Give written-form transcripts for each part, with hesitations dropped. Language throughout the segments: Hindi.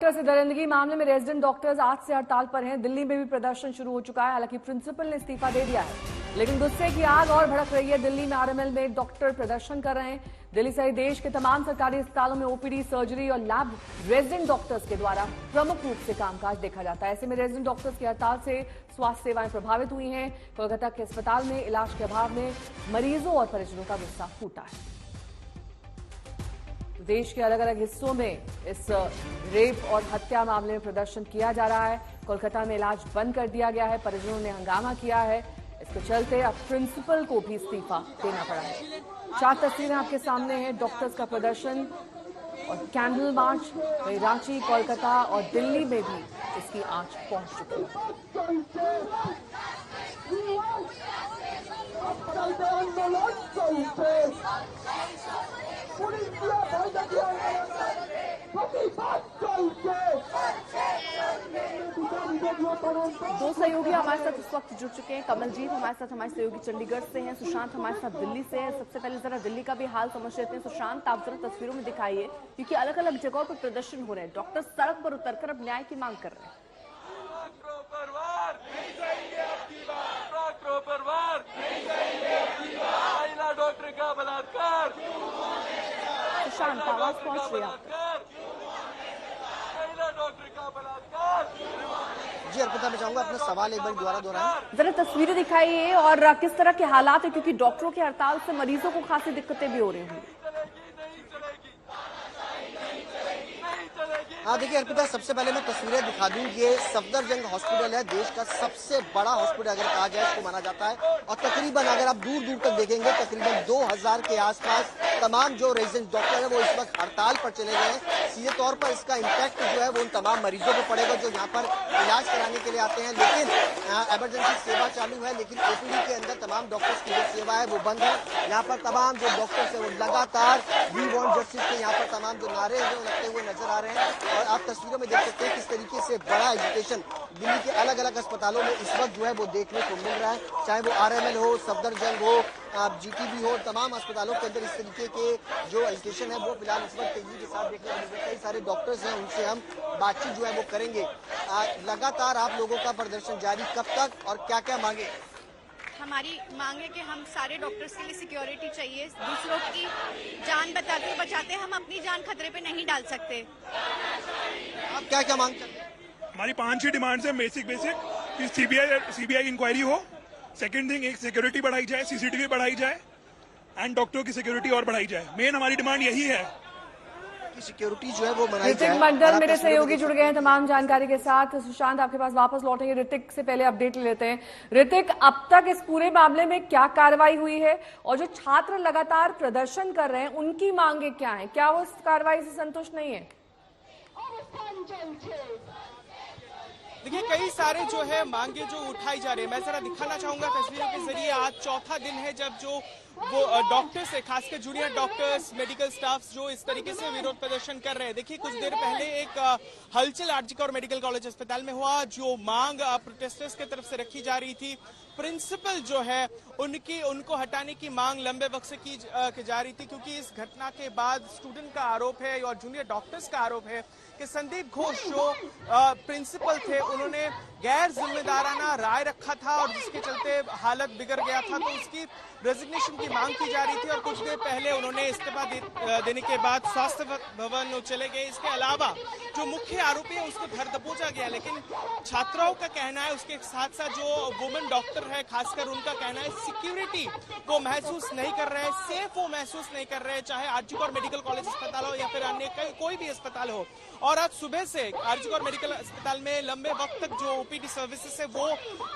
डॉक्टर से दरिंदगी मामले में रेजिडेंट डॉक्टर्स आज से हड़ताल पर हैं। दिल्ली में भी प्रदर्शन शुरू हो चुका है। हालांकि प्रिंसिपल ने इस्तीफा दे दिया है, लेकिन गुस्से की आग और भड़क रही है। दिल्ली में आरएमएल में डॉक्टर प्रदर्शन कर रहे हैं। दिल्ली सहित देश के तमाम सरकारी अस्पतालों में ओपीडी, सर्जरी और लैब रेजिडेंट डॉक्टर्स के द्वारा प्रमुख रूप से कामकाज देखा जाता है। ऐसे में रेजिडेंट डॉक्टर्स की हड़ताल से स्वास्थ्य सेवाएं प्रभावित हुई हैं। कोलकाता के अस्पताल में इलाज के अभाव में मरीजों और परिजनों का गुस्सा फूटा है। देश के अलग अलग हिस्सों में इस रेप और हत्या मामले में प्रदर्शन किया जा रहा है। कोलकाता में इलाज बंद कर दिया गया है, परिजनों ने हंगामा किया है। इसके चलते अब प्रिंसिपल को भी इस्तीफा देना पड़ा है। 4 तस्वीरें आपके सामने हैं। डॉक्टर्स का प्रदर्शन और कैंडल मार्च वही रांची, कोलकाता और दिल्ली में भी इसकी आंच पहुंच चुकी दो सहयोगी हमारे साथ इस वक्त जुड़ चुके हैं। कमलजीत हमारे साथ, हमारे सहयोगी चंडीगढ़ से हैं। सुशांत हमारे साथ दिल्ली से है। सबसे पहले जरा दिल्ली का भी हाल समझ लेते हैं। सुशांत, आप जरा तस्वीरों में दिखाइए, क्योंकि अलग अलग जगहों पर प्रदर्शन हो रहे हैं। डॉक्टर सड़क पर उतरकर अब न्याय की मांग कर रहे हैं। डॉक्टर का बलात्कार, सुशांत आवाज पहुंच रही है आप तक? डॉक्टर का बलात्कार। जी अर्पिता, मैं चाहूंगा अपना सवाल एक बार दोबारा दोहराएं। जरा तस्वीरें दिखाइए और किस तरह के हालात है, क्योंकि डॉक्टरों की हड़ताल से मरीजों को खासी दिक्कतें भी हो रही हैं। हाँ देखिए अर्पिता, सबसे पहले मैं तस्वीरें दिखा दूं। ये सफदरजंग हॉस्पिटल है, देश का सबसे बड़ा हॉस्पिटल अगर कहा जाए इसको माना जाता है। और तकरीबन अगर आप दूर दूर तक देखेंगे, तकरीबन 2000 के आसपास तमाम जो रेजिडेंट डॉक्टर है वो इस वक्त हड़ताल पर चले गए हैं। सीधे तौर पर इसका इम्पैक्ट जो है वो उन तमाम मरीजों को पड़ेगा जो यहाँ पर इलाज कराने के लिए आते हैं। लेकिन इमरजेंसी सेवा चालू है, लेकिन ओपीडी के अंदर तमाम डॉक्टर्स की जो सेवा है वो बंद है। यहाँ पर तमाम जो डॉक्टर्स है वो लगातार वी वांट जस्टिस के यहाँ पर तमाम जो नारे हैं वो लगते हुए नजर आ रहे हैं। और आप तस्वीरों में देख सकते हैं किस तरीके से बड़ा एजुकेशन दिल्ली के अलग अलग अस्पतालों में इस वक्त जो है वो देखने को मिल रहा है। चाहे वो आरएमएल हो, सफदरजंग हो, जीटीबी हो, तमाम अस्पतालों के अंदर इस तरीके के जो एजुकेशन है वो फिलहाल इस वक्त तेजी के साथ देखने को मिल रहा है। कई सारे डॉक्टर्स हैं, उनसे हम बातचीत जो है वो करेंगे। लगातार आप लोगों का प्रदर्शन जारी, कब तक और क्या क्या मांगे? हमारी मांग है कि हम सारे डॉक्टर्स के लिए सिक्योरिटी चाहिए। दूसरों की जान बचाते हम अपनी जान खतरे पे नहीं डाल सकते। आप क्या क्या मांग करते हैं? हमारी 5-6 डिमांड्स हैं। बेसिक कि सीबीआई इंक्वायरी हो। सेकंड थिंग, एक सिक्योरिटी बढ़ाई जाए, सीसीटीवी बढ़ाई जाए एंड डॉक्टरों की सिक्योरिटी और बढ़ाई जाए। मेन हमारी डिमांड यही है कि सिक्योरिटी जो है वो बनाई जाए। ऋतिक मंडल मेरे सहयोगी जुड़ गए हैं तमाम जानकारी के साथ। सुशांत आपके पास वापस लौटेंगे। ऋतिक से पहले अपडेट ले लेते हैं। ऋतिक, अब तक इस पूरे मामले में क्या कार्रवाई हुई है और जो छात्र लगातार प्रदर्शन कर रहे हैं उनकी मांगे क्या है? क्या वो इस कार्रवाई से संतुष्ट नहीं है? देखिए, कई सारे जो है मांगे जो उठाई जा रही है, मैं जरा दिखाना चाहूंगा तस्वीरों के जरिए। आज चौथा दिन है जब जो वो डॉक्टर्स है, खासकर जूनियर डॉक्टर्स, मेडिकल स्टाफ जो इस तरीके से विरोध प्रदर्शन कर रहे हैं। देखिए, कुछ देर पहले एक हलचल आरजीकर और मेडिकल कॉलेज अस्पताल में हुआ। जो मांग प्रोटेस्टर्स की तरफ से रखी जा रही थी, प्रिंसिपल जो है उनको हटाने की मांग लंबे वक्त से की जा रही थी, क्योंकि इस घटना के बाद स्टूडेंट का आरोप है और जूनियर डॉक्टर्स का आरोप है कि संदीप घोष जो प्रिंसिपल थे उन्होंने गैर जिम्मेदाराना राय रखा था और जिसके चलते हालत बिगड़ गया था। तो उसकी रेजिग्नेशन की मांग की जा रही थी और कुछ देर पहले उन्होंने इस्तीफा देने के बाद स्वास्थ्य भवन चले गए। इसके अलावा जो मुख्य आरोपी है उसको घर दबोचा गया, लेकिन छात्राओं का कहना है, उसके साथ साथ जो वुमेन डॉक्टर है खासकर उनका कहना है सिक्योरिटी वो महसूस नहीं कर रहे हैं, सेफ वो महसूस नहीं कर रहे हैं, चाहे आरजीकर मेडिकल कॉलेज अस्पताल हो या फिर अन्य कोई भी अस्पताल हो। और आज सुबह से आरजीकर मेडिकल अस्पताल में लंबे वक्त तक जो ओपीडी सर्विसेज है वो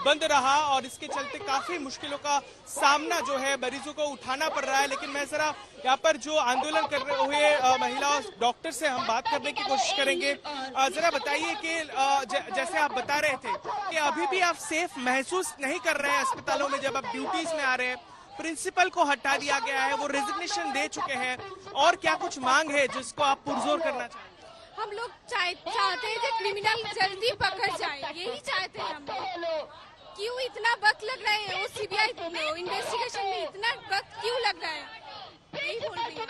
बंद रहा और इसके चलते काफी मुश्किलों का सामना जो है मरीजों को उठाना पड़ रहा है। लेकिन मैं जरा यहाँ पर जो आंदोलन कर रहे हुए महिला डॉक्टर से हम बात करने की कोशिश करेंगे। जरा बताइए कि जैसे आप बता रहे थे कि अभी भी आप सेफ महसूस नहीं कर रहे हैं अस्पतालों में जब आप ड्यूटीज में आ रहे हैं, प्रिंसिपल को हटा दिया गया है, वो रेजिग्नेशन दे चुके हैं, और क्या कुछ मांग है जिसको आप पुरजोर करना चाहते हैं? हम लोग चाहते हैं कि क्रिमिनल जल्दी पकड़ जाए, यही चाहते हैं हम लोग। क्यों इतना वक्त लग रहा है? वो सीबीआई इन्वेस्टिगेशन में इतना वक्त क्यों लग रहा है? यही बोल रही हूँ।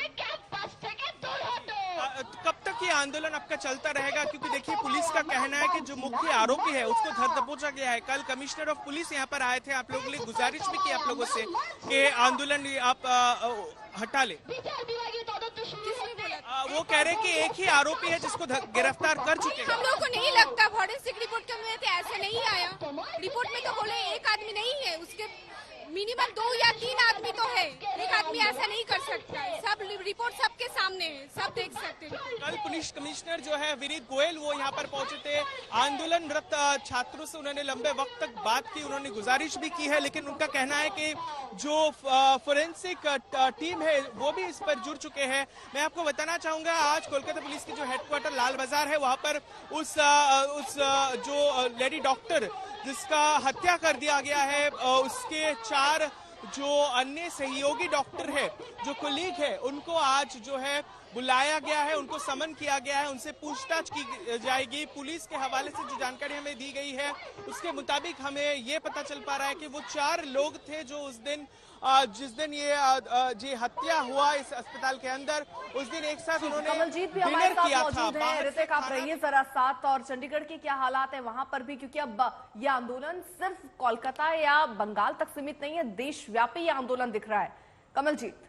कब तक ये आंदोलन आपका चलता रहेगा? क्योंकि देखिए पुलिस का कहना है कि जो मुख्य आरोपी है उसको धर दबोचा गया है। कल कमिश्नर ऑफ पुलिस यहाँ पर आए थे, आप लोगों के लिए गुजारिश भी की आप लोगों से कि आंदोलन आप हटा ले। वो कह रहे हैं कि एक ही आरोपी है जिसको गिरफ्तार कर चुके हैं। हम लोगों को नहीं लगता, फॉरेंसिक रिपोर्ट में तो ऐसे नहीं आया। रिपोर्ट में तो बोले एक आदमी नहीं है, उसके मिनिमम 2 या 3 आदमी तो है। एक आदमी ऐसा नहीं कर सकता। सब रिपोर्ट सबके सामने है, सब देख सकते हैं। कल पुलिस कमिश्नर जो है विनीत गोयल वो यहाँ पर पहुंचे थे। आंदोलनरत छात्रों से उन्होंने लंबे वक्त तक बात की, उन्होंने गुजारिश भी की है, लेकिन उनका कहना है कि जो फोरेंसिक टीम है वो भी इस पर जुड़ चुके हैं। मैं आपको बताना चाहूंगा आज कोलकाता पुलिस की जो हेडक्वार्टर लाल बाजार है वहां पर उस जो लेडी डॉक्टर जिसका हत्या कर दिया गया है उसके 4 जो अन्य सहयोगी डॉक्टर है, जो कुलीग है, उनको आज जो है बुलाया गया है, उनको समन किया गया है, उनसे पूछताछ की जाएगी। पुलिस के हवाले से जो जानकारी हमें दी गई है उसके मुताबिक हमें ये पता चल पा रहा है कि वो 4 लोग थे जो उस दिन जिस दिन ये हत्या हुआ इस अस्पताल के अंदर, उस दिन एक साथ उन्होंने कमलजीत भी हमारे डिनर साथ किया था। मौजूद है। ऋतिक, आप रहिए जरा साथ, और चंडीगढ़ के क्या हालात है वहां पर भी, क्योंकि अब ये आंदोलन सिर्फ कोलकाता या बंगाल तक सीमित नहीं है, देशव्यापी ये आंदोलन दिख रहा है। कमलजीत।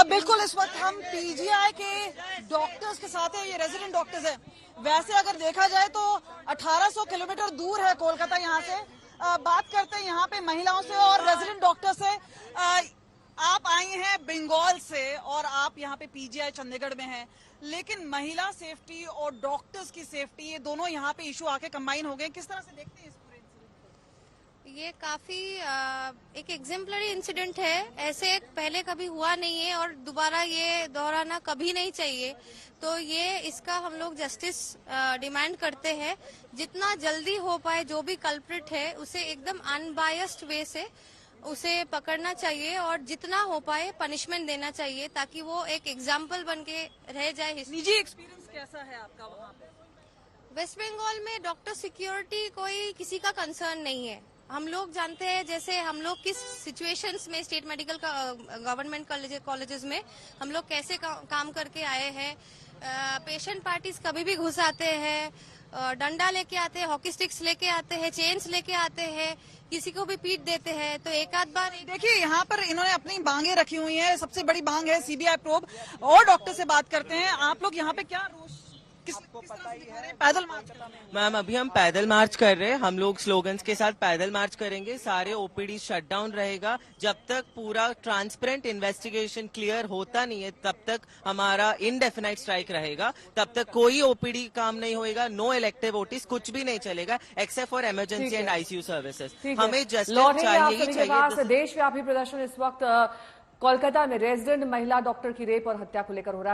बिल्कुल, इस वक्त हम पीजीआई के डॉक्टर्स के साथ है, ये रेजिडेंट डॉक्टर्स है। वैसे अगर देखा जाए तो 1800 किलोमीटर दूर है कोलकाता यहाँ से। बात करते हैं यहाँ पे महिलाओं से और रेजिडेंट डॉक्टर से। आप आई हैं बंगाल से और आप यहाँ पे पीजीआई चंडीगढ़ में हैं, लेकिन महिला सेफ्टी और डॉक्टर्स की सेफ्टी ये दोनों यहाँ पे इशू आके कंबाइन हो गए। किस तरह से देखते हैं इस पूरे इंसिडेंट को? ये काफी एक एग्जेम्पलरी इंसिडेंट है। ऐसे पहले कभी हुआ नहीं है और दोबारा ये दोहराना कभी नहीं चाहिए। तो ये इसका हम लोग जस्टिस डिमांड करते हैं। जितना जल्दी हो पाए जो भी कल्प्रिट है उसे एकदम अनबायस्ड वे से उसे पकड़ना चाहिए और जितना हो पाए पनिशमेंट देना चाहिए, ताकि वो एक एग्जाम्पल बन के रह जाए। निजी एक्सपीरियंस कैसा है आपका वहाँ पे? वेस्ट बंगाल में डॉक्टर सिक्योरिटी कोई किसी का कंसर्न नहीं है। हम लोग जानते हैं जैसे हम लोग किस सिचुएशंस में स्टेट मेडिकल गवर्नमेंट कॉलेजेस में हम लोग कैसे काम करके आए हैं। पेशेंट पार्टीज कभी भी घुस आते हैं, डंडा लेके आते हैं, हॉकी स्टिक्स लेके आते हैं, चेन्स लेके आते हैं, किसी को भी पीट देते हैं। तो एक आध बार देखिए यहाँ पर इन्होंने अपनी मांगे रखी हुई हैं। सबसे बड़ी मांग है सीबीआई प्रोब। और डॉक्टर से बात करते हैं। आप लोग यहाँ पे क्या रोष किस तरह से दिखा रहे हैं? पैदल मार्च कर रहे हैं? मैम अभी हम पैदल मार्च कर रहे हैं। हम लोग स्लोगन्स के साथ पैदल मार्च करेंगे। सारे ओपीडी शटडाउन रहेगा जब तक पूरा ट्रांसपेरेंट इन्वेस्टिगेशन क्लियर होता नहीं है, तब तक हमारा इनडेफिनाइट स्ट्राइक रहेगा। तब तक कोई ओपीडी काम नहीं होएगा, नो इलेक्टिव ओटीज, कुछ भी नहीं चलेगा except for emergency and ICU services. हमें जस्टिस चाहिए ही चाहिए। देशव्यापी प्रदर्शन इस वक्त कोलकाता में रेजिडेंट महिला डॉक्टर की रेप और हत्या को लेकर हो रहा है।